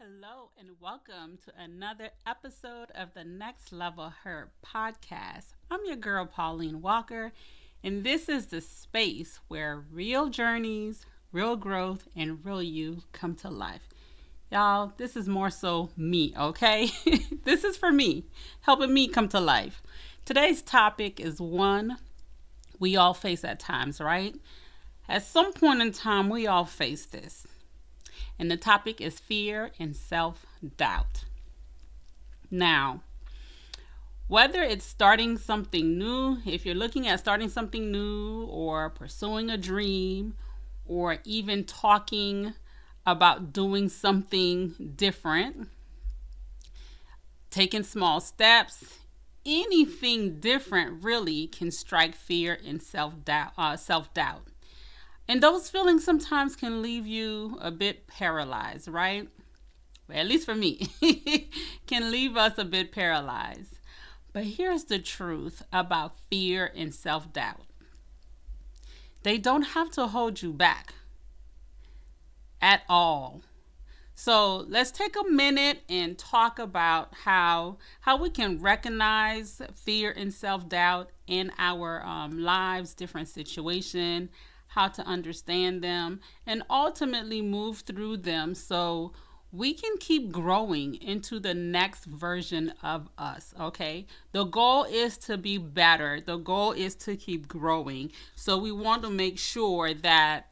Hello, and welcome to another episode of the Next Level Her podcast. I'm your girl, Pauline Walker, and this is the space where real journeys, real growth, and real you come to life. Y'all, this is more so me, okay? This is for me, helping me come to life. Today's topic is one we all face at times, right? At some point in time, we all face this. And the topic is fear and self doubt. Now, whether it's starting something new, if you're looking at starting something new or pursuing a dream or even talking about doing something different, taking small steps, anything different really can strike fear and self doubt. And those feelings sometimes can leave you a bit paralyzed, right? Well, at least for me, can leave us a bit paralyzed. But here's the truth about fear and self doubt, they don't have to hold you back at all. So let's take a minute and talk about how we can recognize fear and self doubt in our lives, different situation, how to understand them, and ultimately move through them so we can keep growing into the next version of us, okay? The goal is to be better. The goal is to keep growing. So we want to make sure that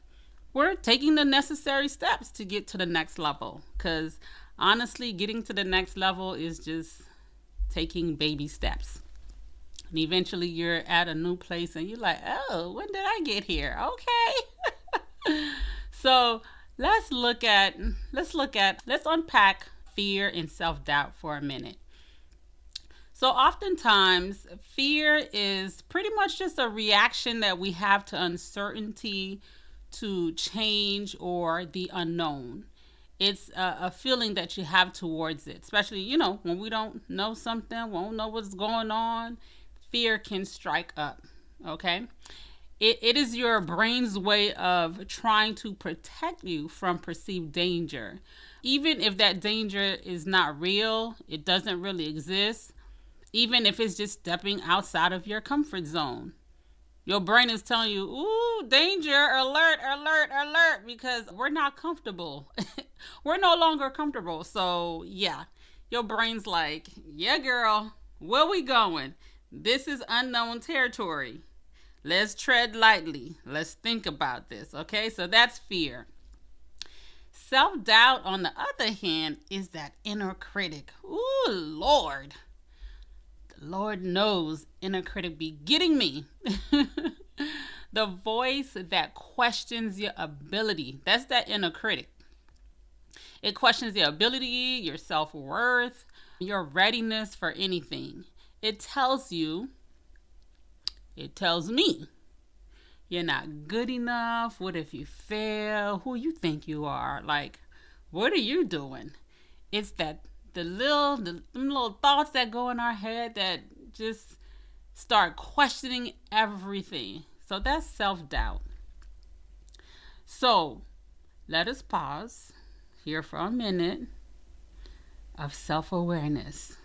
we're taking the necessary steps to get to the next level. Because honestly, getting to the next level is just taking baby steps. And eventually you're at a new place and you're like, oh, when did I get here? Okay. So let's unpack fear and self-doubt for a minute. So oftentimes fear is pretty much just a reaction that we have to uncertainty, to change, or the unknown. It's a feeling that you have towards it, especially, when we don't know something, we don't know what's going on. Fear can strike up, okay? It is your brain's way of trying to protect you from perceived danger. Even if that danger is not real, it doesn't really exist, even if it's just stepping outside of your comfort zone. Your brain is telling you, ooh, danger, alert, alert, alert, because we're not comfortable. We're no longer comfortable. So, yeah, your brain's like, yeah, girl, where we going? This is unknown territory. Let's tread lightly. Let's think about this, okay? So that's fear. Self-doubt, on the other hand, is that inner critic. Ooh, Lord. The Lord knows inner critic be getting me. The voice that questions your ability. That's that inner critic. It questions your ability, your self-worth, your readiness for anything. It tells me, you're not good enough. What if you fail? Who you think you are? Like, what are you doing? It's that them little thoughts that go in our head that just start questioning everything. So that's self-doubt. So let us pause here for a minute of self-awareness.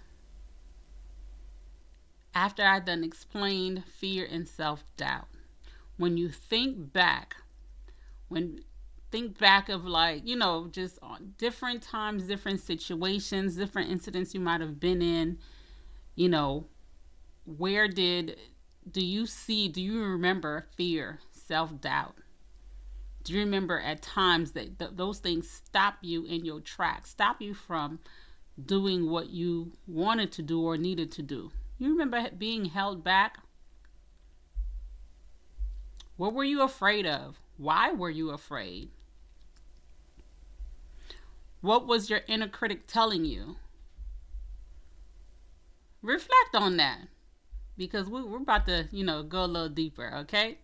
After I done explained fear and self-doubt, when you think back of just on different times, different situations, different incidents you might have been in, where do you remember fear, self-doubt? Do you remember at times that those things stop you in your tracks, stop you from doing what you wanted to do or needed to do? You remember being held back? What were you afraid of? Why were you afraid? What was your inner critic telling you? Reflect on that, because we're about to, go a little deeper, okay?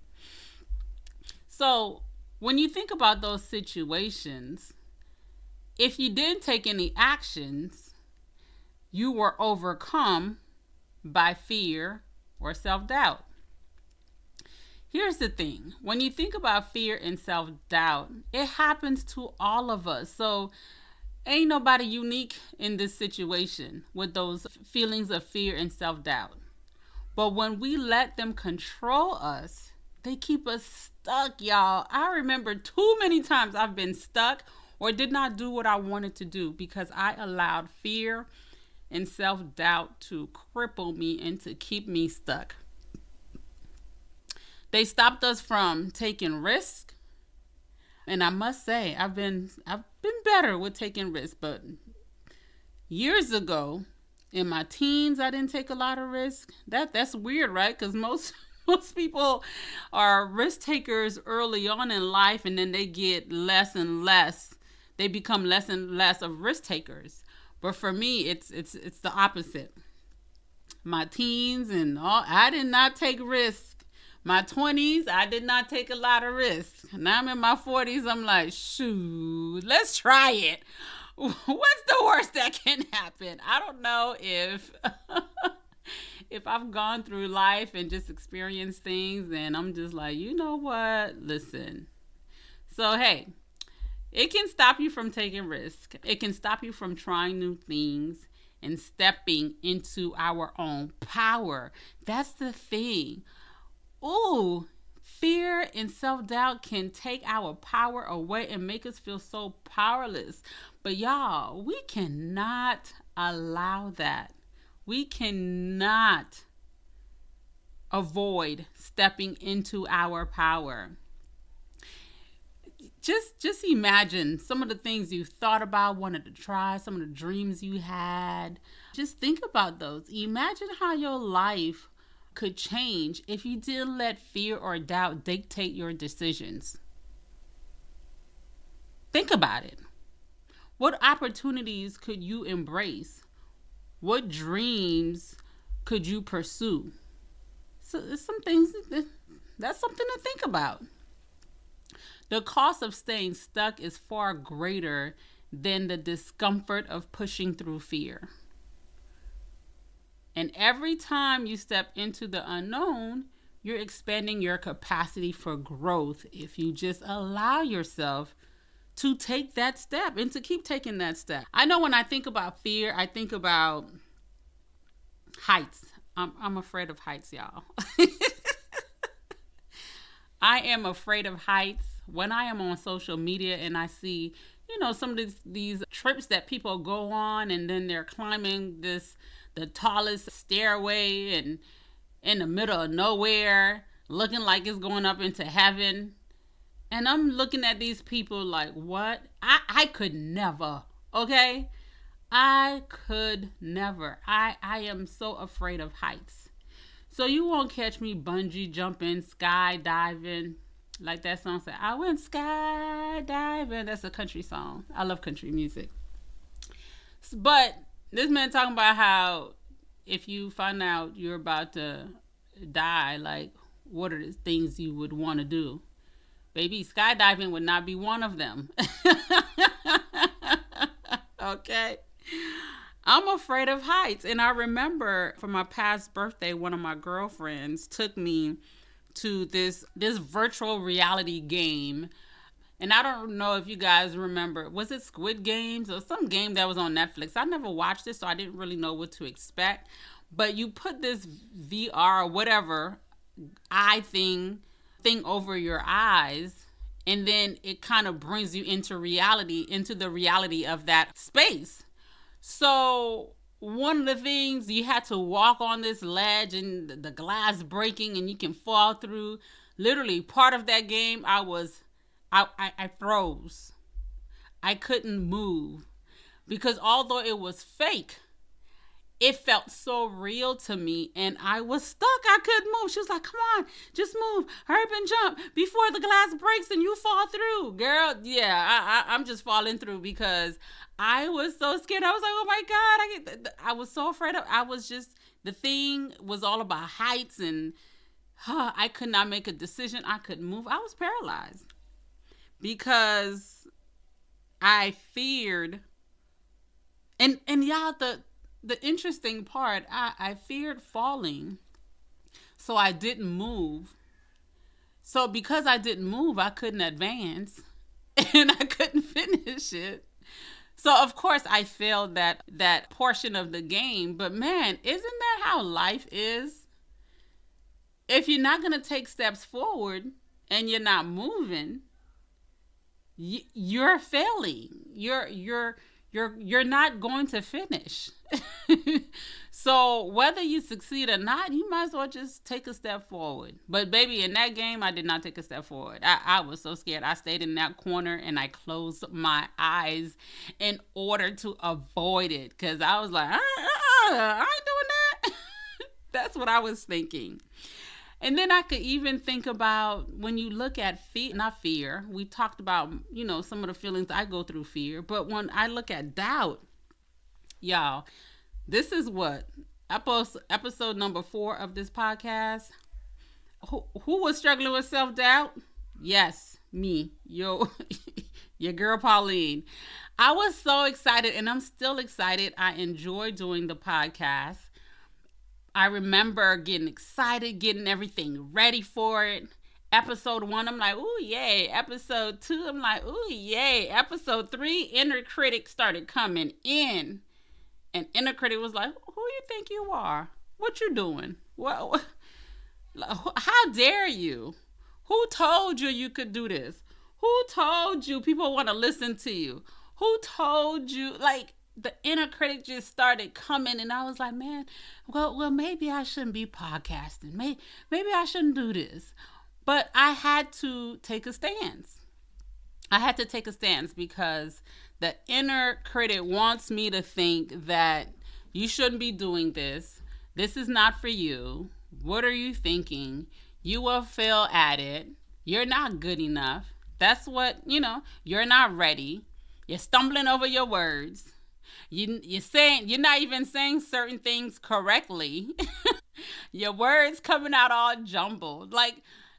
So when you think about those situations, if you didn't take any actions, you were overcome by fear or self-doubt. Here's the thing. When you think about fear and self-doubt, it happens to all of us. So Ain't nobody unique in this situation with those feelings of fear and self doubt. But when we let them control us, they keep us stuck, y'all. I remember too many times I've been stuck or did not do what I wanted to do because I allowed fear and self doubt to cripple me and to keep me stuck. They stopped us from taking risks. And I must say, I've been better with taking risks, but years ago, in my teens, I didn't take a lot of risk. That's weird, right? Because most most people are risk takers early on in life, and then they get less and less. They become less and less of risk takers. But for me, it's the opposite. My teens and all, I did not take risks. My 20s, I did not take a lot of risks. Now I'm in my 40s, I'm like, shoot, let's try it. What's the worst that can happen? I don't know if if I've gone through life and just experienced things and I'm just like, you know what? Listen. So hey, it can stop you from taking risks. It can stop you from trying new things and stepping into our own power. That's the thing. Ooh, fear and self doubt can take our power away and make us feel so powerless. But y'all, we cannot allow that. We cannot avoid stepping into our power. Just imagine some of the things you thought about, wanted to try, some of the dreams you had. Just think about those. Imagine how your life could change if you didn't let fear or doubt dictate your decisions. Think about it. What opportunities could you embrace? What dreams could you pursue? So there's some things that's something to think about. The cost of staying stuck is far greater than the discomfort of pushing through fear. And every time you step into the unknown, you're expanding your capacity for growth if you just allow yourself to take that step and to keep taking that step. I know when I think about fear, I think about heights. I'm afraid of heights, y'all. I am afraid of heights. When I am on social media and I see, some of these trips that people go on and then they're climbing the tallest stairway and in the middle of nowhere, looking like it's going up into heaven. And I'm looking at these people like, what? I could never, okay? I could never. I am so afraid of heights. So you won't catch me bungee jumping, skydiving. Like that song said, I went skydiving. That's a country song. I love country music. But this man talking about how if you find out you're about to die, like what are the things you would want to do? Baby, skydiving would not be one of them. Okay. I'm afraid of heights. And I remember for my past birthday, one of my girlfriends took me to this virtual reality game. And I don't know if you guys remember, was it Squid Games or some game that was on Netflix? I never watched it, so I didn't really know what to expect. But you put this VR or whatever eye thing over your eyes, and then it kind of brings you into the reality of that space. So one of the things, you had to walk on this ledge and the glass breaking and you can fall through. Literally part of that game, I froze. I couldn't move because although it was fake, it felt so real to me and I was stuck. I couldn't move. She was like, come on, just move. Hurry up and jump before the glass breaks and you fall through. Girl, yeah, I'm just falling through because I was so scared. I was like, oh my God. I was so afraid the thing was all about heights and I could not make a decision. I couldn't move. I was paralyzed because I feared. And y'all, the interesting part, I feared falling. So I didn't move. So because I didn't move, I couldn't advance and I couldn't finish it. So of course I failed that portion of the game, but man, isn't that how life is? If you're not going to take steps forward and you're not moving, you're failing. You're not going to finish. So whether you succeed or not, you might as well just take a step forward. But baby, in that game, I did not take a step forward. I was so scared. I stayed in that corner and I closed my eyes in order to avoid it because I was like, I ain't doing that. That's what I was thinking. And then I could even think about when you look at fear, not fear, we talked about, some of the feelings I go through fear. But when I look at doubt, y'all, this is what episode number 4 of this podcast. Who was struggling with self doubt? Yes, me, your girl Pauline. I was so excited, and I'm still excited. I enjoy doing the podcast. I remember getting excited, getting everything ready for it. Episode 1, I'm like, ooh, yay. Episode 2, I'm like, ooh, yay. Episode 3, inner critic started coming in. And inner critic was like, who you think you are? What you doing? Well, how dare you? Who told you could do this? Who told you people want to listen to you? Who told you? Like, the inner critic just started coming, and I was like, man, well, maybe I shouldn't be podcasting. Maybe I shouldn't do this. But I had to take a stance. I had to take a stance because the inner critic wants me to think that you shouldn't be doing this. This is not for you. What are you thinking? You will fail at it. You're not good enough. That's what, you're not ready. You're stumbling over your words. You're not even saying certain things correctly. Your words coming out all jumbled. Like,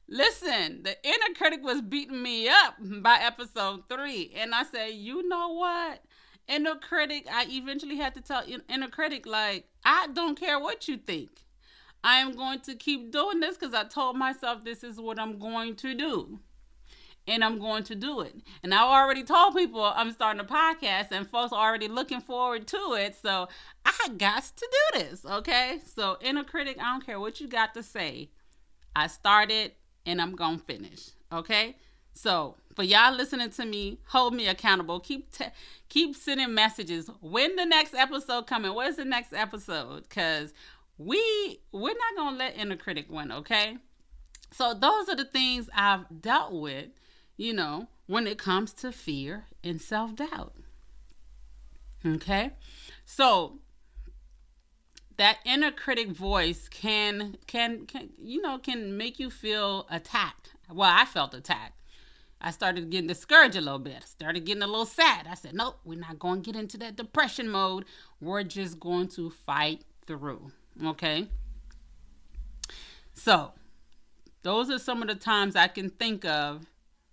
listen, the inner critic was beating me up by episode 3. And I said, you know what? Inner critic, I eventually had to tell inner critic, like, I don't care what you think. I am going to keep doing this because I told myself this is what I'm going to do. And I'm going to do it. And I already told people I'm starting a podcast and folks are already looking forward to it. So I got to do this, okay? So inner critic, I don't care what you got to say. I started and I'm going to finish, okay? So for y'all listening to me, hold me accountable. Keep sending messages. When the next episode coming? Where's the next episode? Because we're not going to let inner critic win, okay? So those are the things I've dealt with, when it comes to fear and self-doubt. Okay? So that inner critic voice can make you feel attacked. Well, I felt attacked. I started getting discouraged a little bit. I started getting a little sad. I said, nope, we're not going to get into that depression mode. We're just going to fight through. Okay? So those are some of the times I can think of.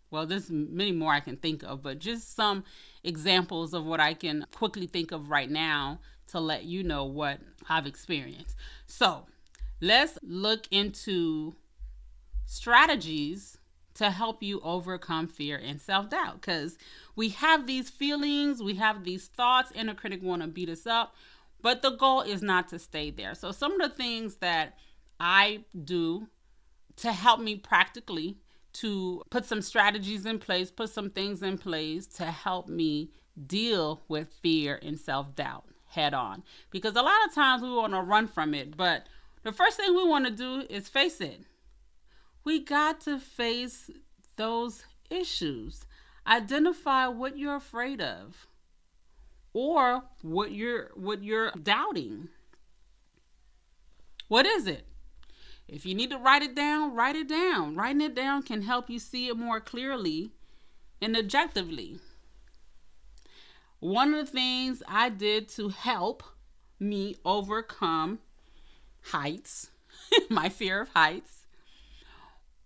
Well, there's many more I can think of, but just some examples of what I can quickly think of right now to let you know what I've experienced. So let's look into strategies to help you overcome fear and self-doubt, because we have these feelings, we have these thoughts, inner critic want to beat us up, but the goal is not to stay there. So some of the things that I do to help me practically to put some strategies in place, put some things in place to help me deal with fear and self-doubt head on. Because a lot of times we want to run from it, but the first thing we want to do is face it. We got to face those issues. Identify what you're afraid of or what you're doubting. What is it? If you need to write it down, write it down. Writing it down can help you see it more clearly and objectively. One of the things I did to help me overcome heights, my fear of heights,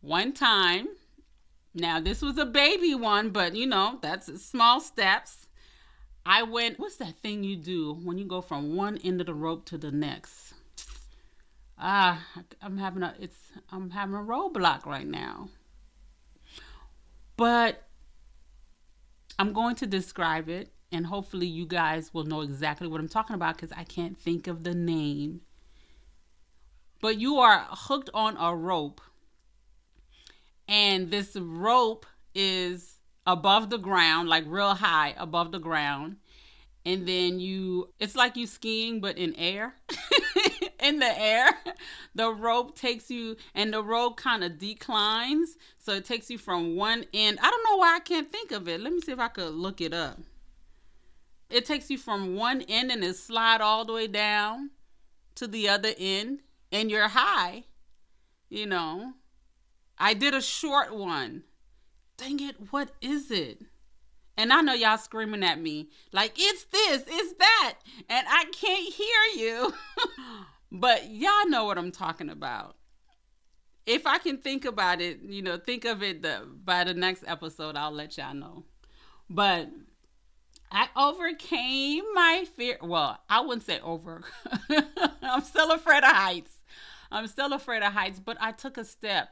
one time, now this was a baby one, but that's small steps. I went, what's that thing you do when you go from one end of the rope to the next? I'm having a roadblock right now. But I'm going to describe it And hopefully you guys will know exactly what I'm talking about because I can't think of the name. But you are hooked on a rope, and this rope is above the ground, like real high above the ground. And then it's like you skiing, but in air. In the air, the rope takes you, and the rope kind of declines. So it takes you from one end. I don't know why I can't think of it. Let me see if I could look it up. It takes you from one end and it slide all the way down to the other end, and you're high, you know. I did a short one. Dang it, what is it? And I know y'all screaming at me like, it's this, it's that, and I can't hear you. But y'all know what I'm talking about. If I can think about it, think of it by the next episode, I'll let y'all know. But I overcame my fear. Well, I wouldn't say over. I'm still afraid of heights. But I took a step.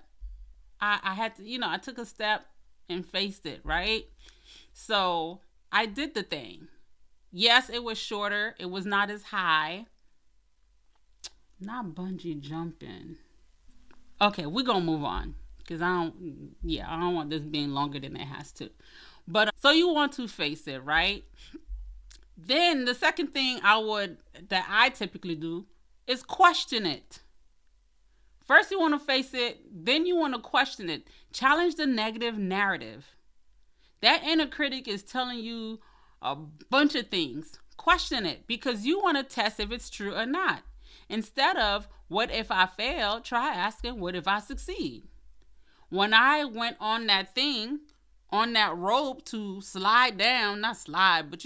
I had to, I took a step and faced it, right? So I did the thing. Yes, it was shorter. It was not as high. Not bungee jumping. Okay, we're going to move on. Because I don't want this being longer than it has to. But so you want to face it, right? Then the second thing that I typically do is question it. First you want to face it, then you want to question it. Challenge the negative narrative. That inner critic is telling you a bunch of things. Question it because you want to test if it's true or not. Instead of, what if I fail? Try asking, what if I succeed? When I went on that thing, on that rope to slide down, not slide, but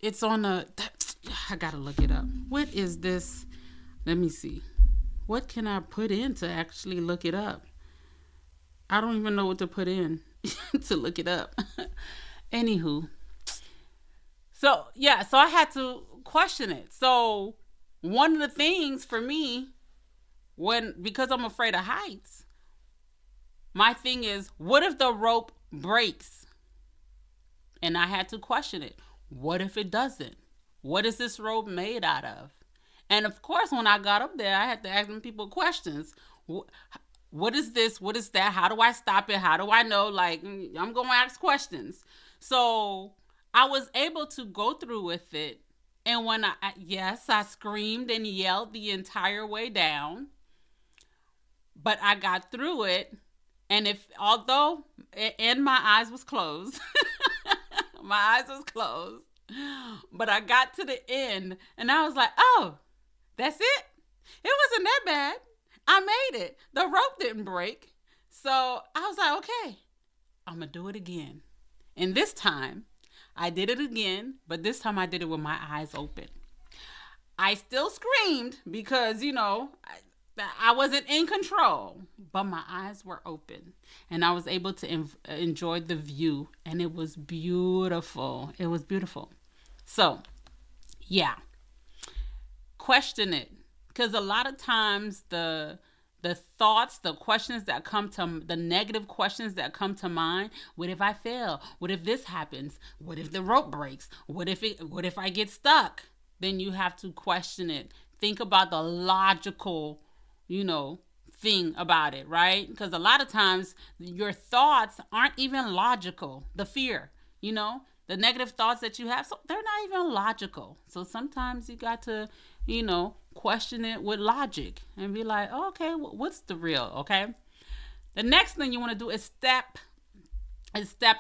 it's on I gotta look it up. What is this? Let me see. What can I put in to actually look it up? I don't even know what to put in to look it up. Anywho. So I had to question it. So one of the things for me, because I'm afraid of heights, my thing is, what if the rope breaks? And I had to question it. What if it doesn't? What is this rope made out of? And of course, when I got up there, I had to ask them people questions. What is this? What is that? How do I stop it? How do I know? Like, I'm going to ask questions. So I was able to go through with it. And when I screamed and yelled the entire way down. But I got through it. And although my eyes was closed, but I got to the end and I was like, oh, that's it? It wasn't that bad. I made it. The rope didn't break. So I was like, okay, I'm going to do it again. And this time I did it again, but this time I did it with my eyes open. I still screamed because, I wasn't in control, but my eyes were open and I was able to enjoy the view, and it was beautiful. It was beautiful. So, yeah, question it, because a lot of times the thoughts, the questions that come to, the negative questions that come to mind, what if I fail? What if this happens? What if the rope breaks? What if I get stuck? Then you have to question it. Think about the logical thing about it, right? Because a lot of times your thoughts aren't even logical. The fear, the negative thoughts that you have, so they're not even logical. So sometimes you got to, question it with logic and be like, oh, okay, what's the real? Okay. The next thing you want to do is step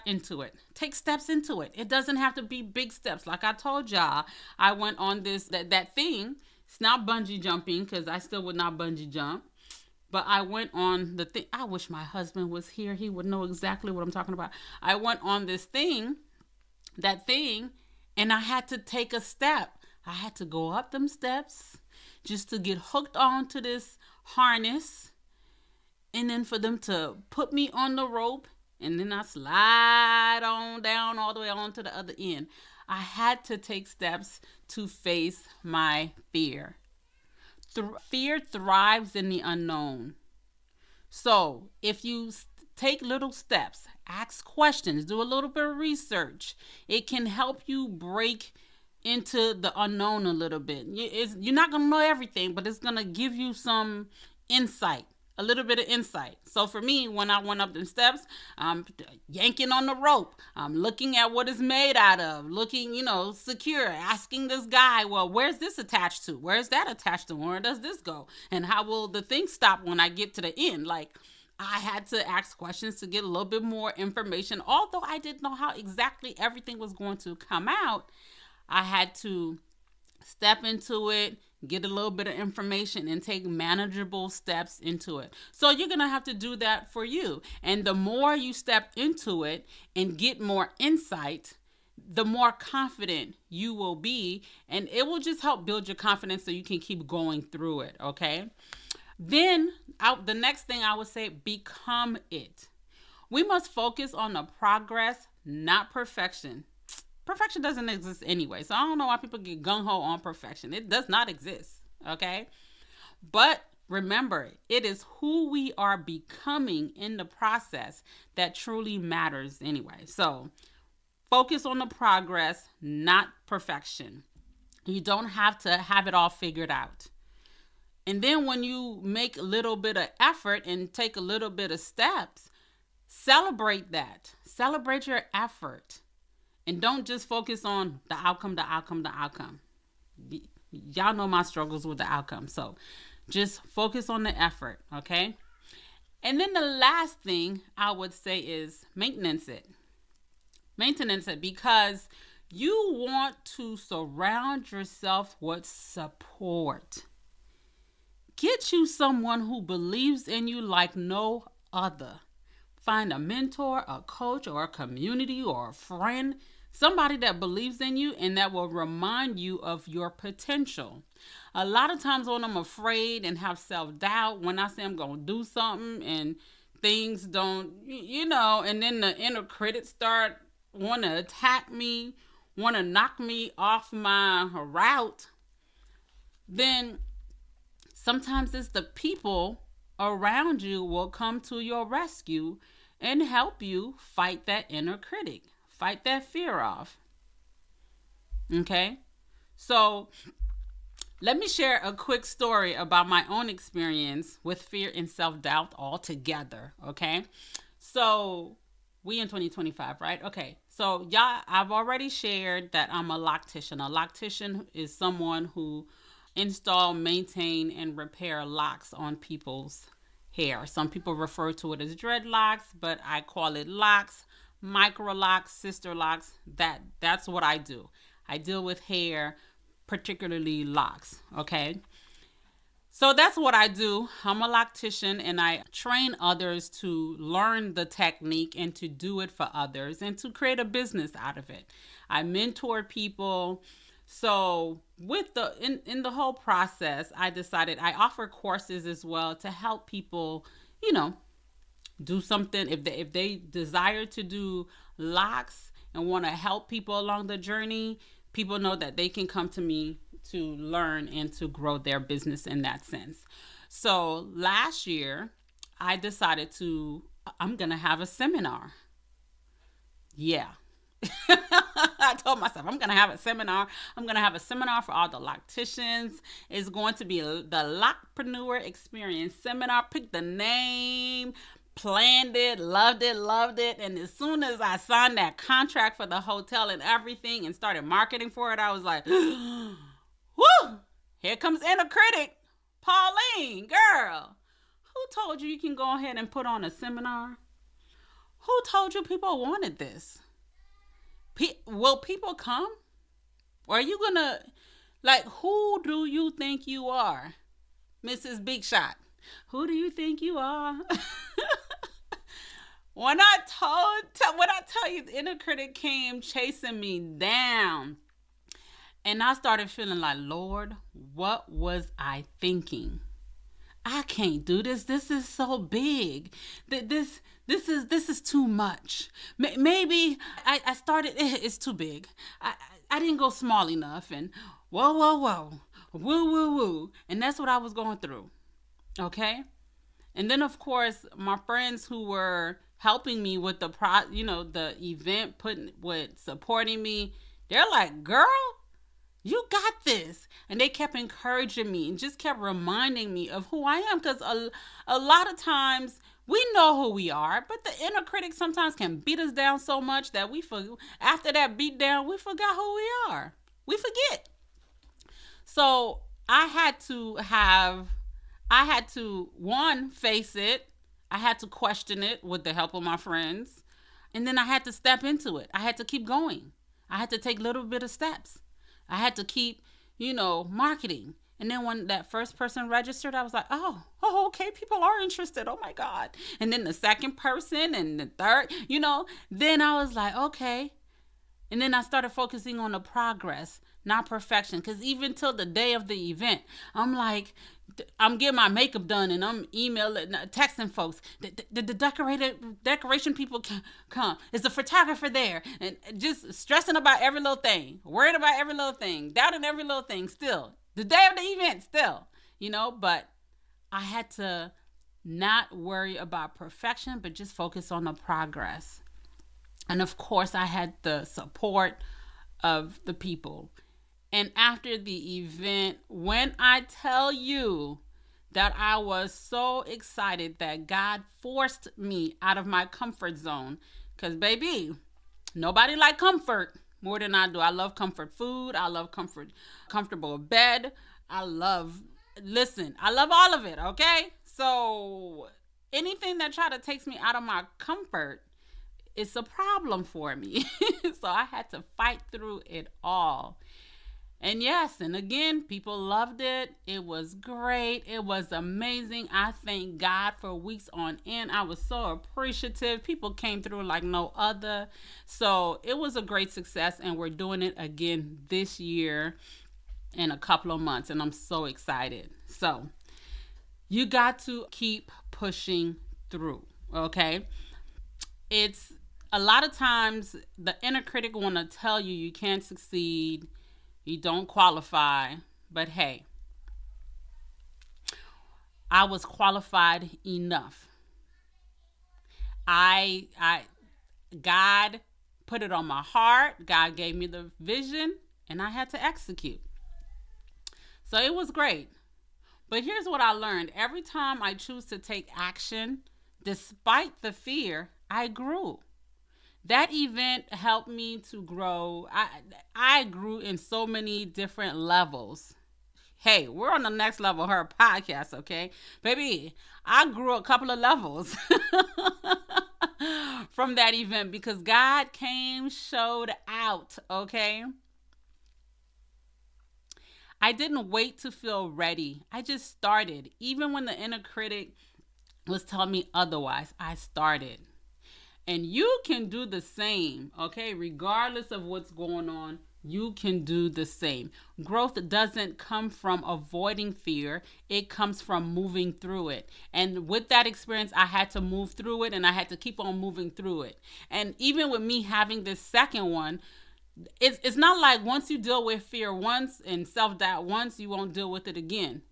into it. Take steps into it. It doesn't have to be big steps. Like I told y'all, I went on that thing. It's not bungee jumping because I still would not bungee jump. But I went on the thing. I wish my husband was here. He would know exactly what I'm talking about. I went on that thing, and I had to take a step. I had to go up them steps just to get hooked onto this harness. And then for them to put me on the rope, and then I slide on down all the way on to the other end. I had to take steps to face my fear. Fear thrives in the unknown. So if you Take little steps, ask questions, do a little bit of research. It can help you break into the unknown a little bit. You're not going to know everything, but it's going to give you some insight, a little bit of insight. So for me, when I went up the steps, I'm yanking on the rope. I'm looking at what it's made out of, looking, secure, asking this guy, well, where's this attached to? Where's that attached to? Where does this go? And how will the thing stop when I get to the end? Like, I had to ask questions to get a little bit more information. Although I didn't know how exactly everything was going to come out, I had to step into it, get a little bit of information, and take manageable steps into it. So you're going to have to do that for you. And the more you step into it and get more insight, the more confident you will be. And it will just help build your confidence so you can keep going through it, okay? Then the next thing I would say, become it. We must focus on the progress, not perfection. Perfection doesn't exist anyway, so I don't know why people get gung-ho on perfection. It does not exist, okay? But remember, it is who we are becoming in the process that truly matters anyway. So focus on the progress, not perfection. You don't have to have it all figured out. And then when you make a little bit of effort and take a little bit of steps, celebrate that. Celebrate your effort. And don't just focus on the outcome. Y'all know my struggles with the outcome. So just focus on the effort, okay? And then the last thing I would say is maintenance it. Maintenance it, because you want to surround yourself with support. Get you someone who believes in you like no other. Find a mentor, a coach, or a community, or a friend, somebody that believes in you and that will remind you of your potential. A lot of times when I'm afraid and have self-doubt, when I say I'm going to do something and things don't, and then the inner critics start want to attack me, want to knock me off my route, then sometimes it's the people around you will come to your rescue and help you fight that inner critic, fight that fear off. Okay? So let me share a quick story about my own experience with fear and self-doubt all together. Okay? So we in 2025, right? Okay. So I've already shared that I'm a loctician. A loctician is someone who install, maintain, and repair locks on people's hair. Some people refer to it as dreadlocks, but I call it locks, micro locks, sister locks. That's what I do. I deal with hair, particularly locks, okay? So that's what I do. I'm a loctician, and I train others to learn the technique and to do it for others and to create a business out of it. I mentor people. So with in the whole process, I decided I offer courses as well to help people, do something. If they desire to do locks and want to help people along the journey, people know that they can come to me to learn and to grow their business in that sense. So last year, I decided I'm going to have a seminar. Yeah. I told myself I'm going to have a seminar. I'm going to have a seminar for all the locticians. It's going to be the Lockpreneur Experience Seminar. Picked the name, planned it, loved it. And as soon as I signed that contract for the hotel and everything and started marketing for it, I was like, whoo, here comes inner critic. Pauline, girl, who told you can go ahead and put on a seminar? Who told you people wanted this? Will people come? Or are you gonna, who do you think you are? Mrs. Big Shot. Who do you think you are? When I tell you, the inner critic came chasing me down. And I started feeling like, Lord, what was I thinking? I can't do this. This is so big. This is too much. Maybe I started, it's too big. I didn't go small enough, and whoa, woo. And that's what I was going through. Okay. And then of course, my friends who were helping me with the event, putting with supporting me, they're like, "Girl, you got this." And they kept encouraging me and just kept reminding me of who I am, because a lot of times we know who we are, but the inner critic sometimes can beat us down so much that after that beat down, we forgot who we are. We forget. So I had to, one, face it. I had to question it with the help of my friends. And then I had to step into it. I had to keep going. I had to take little bit of steps. I had to keep, marketing. And then when that first person registered, I was like, oh, okay, people are interested. Oh my God. And then the second person and the third, then I was like, okay. And then I started focusing on the progress, not perfection. Because even till the day of the event, I'm like, I'm getting my makeup done and I'm emailing, texting folks. The decoration people can come. Is the photographer there? And just stressing about every little thing, worried about every little thing, doubting every little thing still. The day of the event still, but I had to not worry about perfection, but just focus on the progress. And of course, I had the support of the people. And after the event, when I tell you that I was so excited that God forced me out of my comfort zone, because baby, nobody like comfort more than I do. I love comfort food. I love comfortable bed. I love all of it, okay? So anything that try to takes me out of my comfort, it's a problem for me. So I had to fight through it all. And yes, and again, people loved it. It was great. It was amazing. I thank God for weeks on end. I was so appreciative. People came through like no other. So it was a great success, and we're doing it again this year in a couple of months, and I'm so excited. So you got to keep pushing through, okay? It's a lot of times the inner critic want to tell you can't succeed, you don't qualify, but hey, I was qualified enough. I God put it on my heart. God gave me the vision, and I had to execute. So it was great. But here's what I learned. Every time I choose to take action, despite the fear, I grew. That event helped me to grow. I grew in so many different levels. Hey, we're on the next level her podcast, okay? Baby, I grew a couple of levels from that event because God showed out, okay? I didn't wait to feel ready. I just started. Even when the inner critic was telling me otherwise, I started. And you can do the same, okay? Regardless of what's going on, you can do the same. Growth doesn't come from avoiding fear. It comes from moving through it. And with that experience, I had to move through it, and I had to keep on moving through it. And even with me having this second one, it's not like once you deal with fear once and self-doubt once, you won't deal with it again.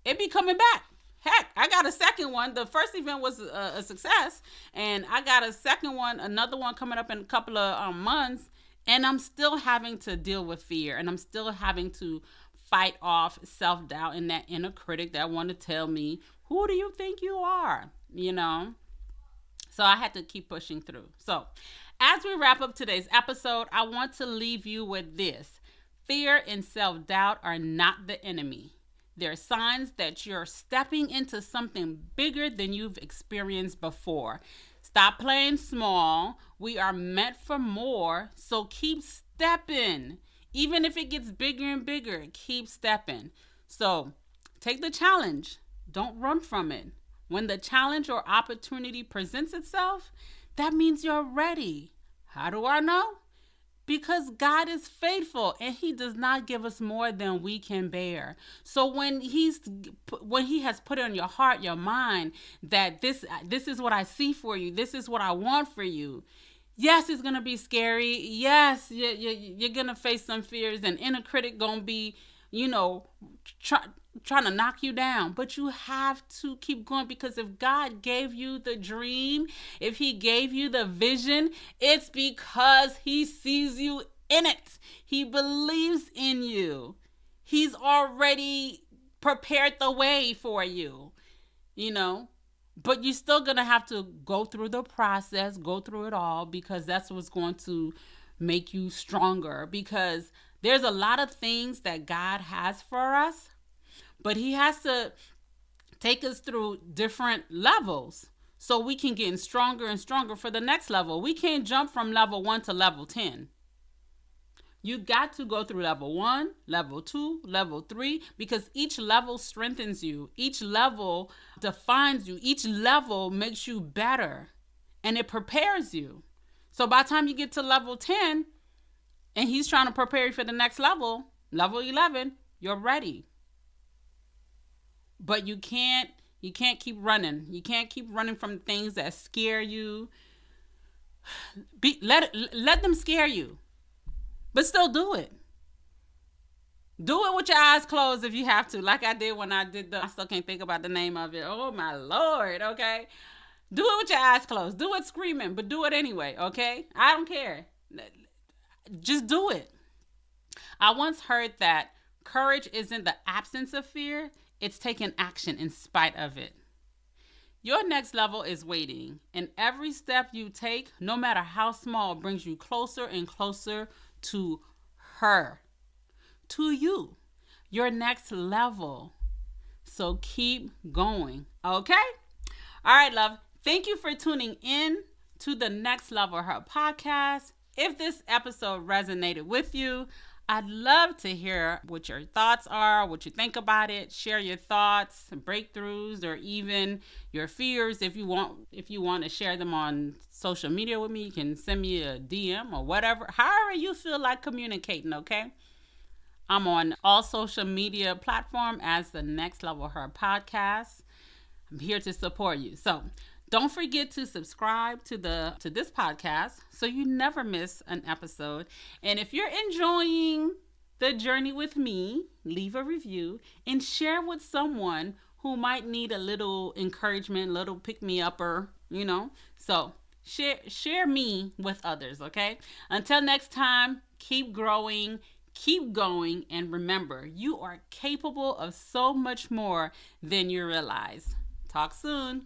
It be coming back. Heck, I got a second one. The first event was a success, and I got a second one, another one coming up in a couple of months, and I'm still having to deal with fear, and I'm still having to fight off self-doubt and that inner critic that want to tell me, who do you think you are? So I had to keep pushing through. So as we wrap up today's episode, I want to leave you with this. Fear and self-doubt are not the enemy. They're signs that you're stepping into something bigger than you've experienced before. Stop playing small. We are meant for more, so keep stepping. Even if it gets bigger and bigger, keep stepping. So take the challenge. Don't run from it. When the challenge or opportunity presents itself, that means you're ready. How do I know? Because God is faithful and he does not give us more than we can bear. So when he has put it on your heart, your mind, that this is what I see for you, this is what I want for you. Yes, it's going to be scary. Yes, you're going to face some fears, and inner critic going to be you know, try, trying to knock you down. But you have to keep going, because if God gave you the dream, if He gave you the vision, it's because He sees you in it. He believes in you. He's already prepared the way for you, you know. But you're still going to have to go through the process, go through it all, because that's what's going to make you stronger. Because there's a lot of things that God has for us, but He has to take us through different levels so we can get stronger and stronger for the next level. We can't jump from level 1 to level 10. You got to go through level 1, level 2, level 3, because each level strengthens you. Each level defines you. Each level makes you better, and it prepares you. So by the time you get to level 10 and He's trying to prepare you for the next level, level 11, you're ready. But you can't keep running. You can't keep running from things that scare you. Let them scare you. But still do it. Do it with your eyes closed if you have to, like I did when I did I still can't think about the name of it. Oh my Lord, okay? Do it with your eyes closed. Do it screaming, but do it anyway, okay? I don't care. Just do it. I once heard that courage isn't the absence of fear, it's taking action in spite of it. Your next level is waiting, and every step you take, no matter how small, brings you closer and closer to her, to you, your next level. So keep going, okay? All right, love. Thank you for tuning in to the Next Level Her podcast. If this episode resonated with you, I'd love to hear what your thoughts are, what you think about it. Share your thoughts, breakthroughs, or even your fears. If you want to share them on social media with me, you can send me a DM or whatever. However you feel like communicating, okay? I'm on all social media platforms as the Next Level Her podcast. I'm here to support you. So don't forget to subscribe to this podcast so you never miss an episode. And if you're enjoying the journey with me, leave a review and share with someone who might need a little encouragement, a little pick-me-upper, you know. So share me with others, okay? Until next time, keep growing, keep going, and remember, you are capable of so much more than you realize. Talk soon.